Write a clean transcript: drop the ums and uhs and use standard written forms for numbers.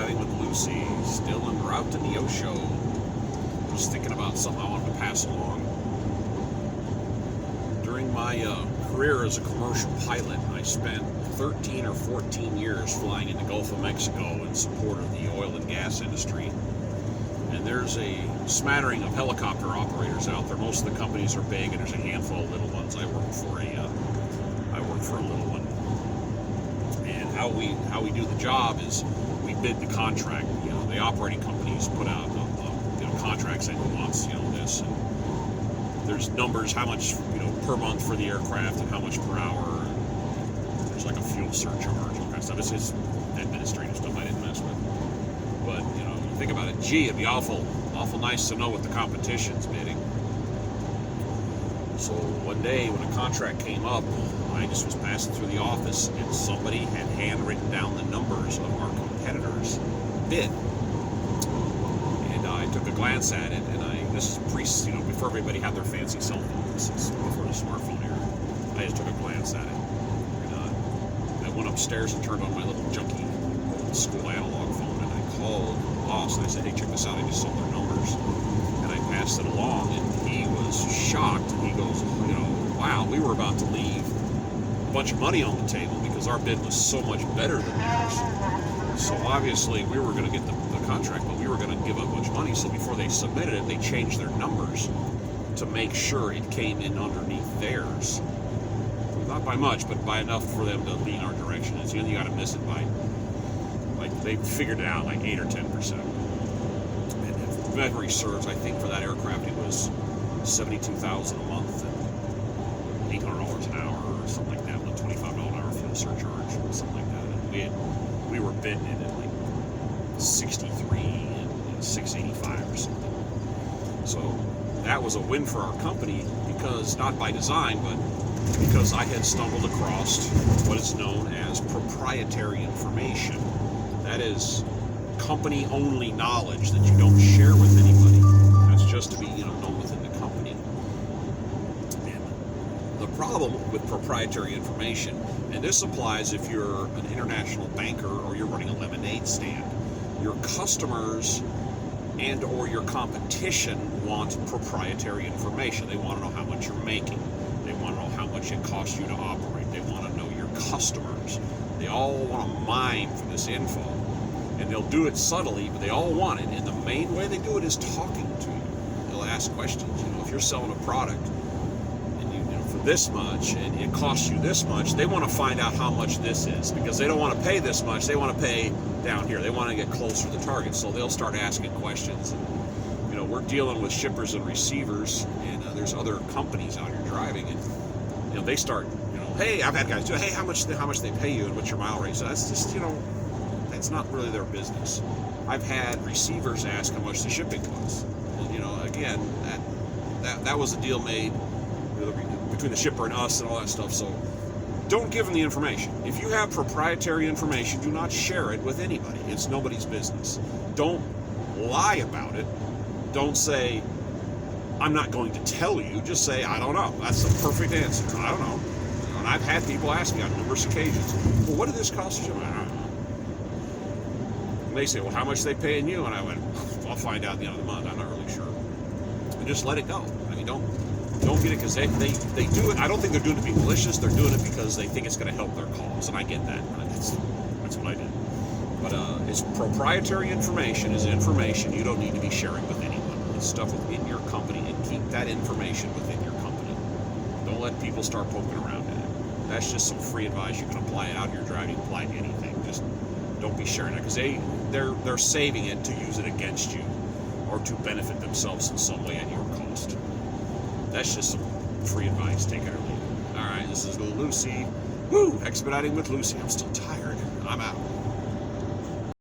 Expediting with Lucy, still en route to Neosho. Just thinking about something I wanted to pass along. During my career as a commercial pilot, I spent 13 or 14 years flying in the Gulf of Mexico in support of the oil and gas industry. And there's a smattering of helicopter operators out there. Most of the companies are big, and there's a handful of little ones. I work for a little one. And how we do the job is we bid the contract. You know, the operating companies put out contracts saying who wants this. And there's numbers, how much per month for the aircraft and how much per hour. And there's like a fuel surcharge, all kind of stuff. It's just administrative stuff I didn't mess with. But you think about it, gee, it'd be awful nice to know what the competition's bidding. So one day when a contract came up, I just was passing through the office and somebody had handwritten down the numbers of our competitors' bid. And I took a glance at it, and this is before everybody had their fancy cell phone. This is before the smartphone era. I just took a glance at it. And I went upstairs and turned on my little junky old school analog phone, and I called the boss and I said, hey, check this out, I just saw their numbers. And I passed it along, and he was shocked. He goes, wow, we were about to leave a bunch of money on the table because our bid was so much better than theirs. So obviously we were going to get the contract, but we were going to give up a bunch of money. So before they submitted it, they changed their numbers to make sure it came in underneath theirs. Not by much, but by enough for them to lean our direction. And you got to miss it by, they figured it out like 8 or 10%. And if memory serves, I think for that aircraft it was $72,000 a month and $800 an hour or something like that, with a $25 an hour fuel surcharge, something like that. And we were bidding it at like 63 and 685 or something. So that was a win for our company, because not by design, but because I had stumbled across what is known as proprietary information. That is company-only knowledge that you don't share with anybody. That's just to be known within the company. And the problem with proprietary information, and this applies if you're an international banker or you're running a lemonade stand, your customers and or your competition want proprietary information. They want to know how much you're making. They want to know how much it costs you to operate. They want to know your customers. They all want to mine for this info. And they'll do it subtly, but they all want it. And the main way they do it is talking to you. They'll ask questions. If you're selling a product and for this much and it costs you this much, they want to find out how much this is, because they don't want to pay this much. They want to pay down here. They want to get closer to the target. So they'll start asking questions. And, we're dealing with shippers and receivers, and there's other companies out here driving, and they start, hey, I've had guys do, hey, how much they pay you and what's your mile rate? So that's just, that's not really their business. I've had receivers ask how much the shipping costs. And, again, that was a deal made between the shipper and us and all that stuff. So don't give them the information. If you have proprietary information, do not share it with anybody. It's nobody's business. Don't lie about it. Don't say, I'm not going to tell you. Just say, I don't know. That's the perfect answer. I don't know. And I've had people ask me on numerous occasions, well, what did this cost you? I don't know. And they say, well, how much are they paying you? And I went, I'll find out at the end of the month. I'm not really sure. And just let it go. I mean, don't get it, because they do it. I don't think they're doing it to be malicious. They're doing it because they think it's going to help their cause. And I get that. That's what I did. But it's proprietary information is information you don't need to be sharing with anyone. It's stuff within your company, and keep that information within your company. Don't let people start poking around in it. That's just some free advice. You can apply it out here driving, apply it to anything. Just don't be sharing it, because they're saving it to use it against you or to benefit themselves in some way at your cost. That's just some free advice. Take it or leave it. All right, this is Lucy. Woo! Expediting with Lucy. I'm still tired. I'm out.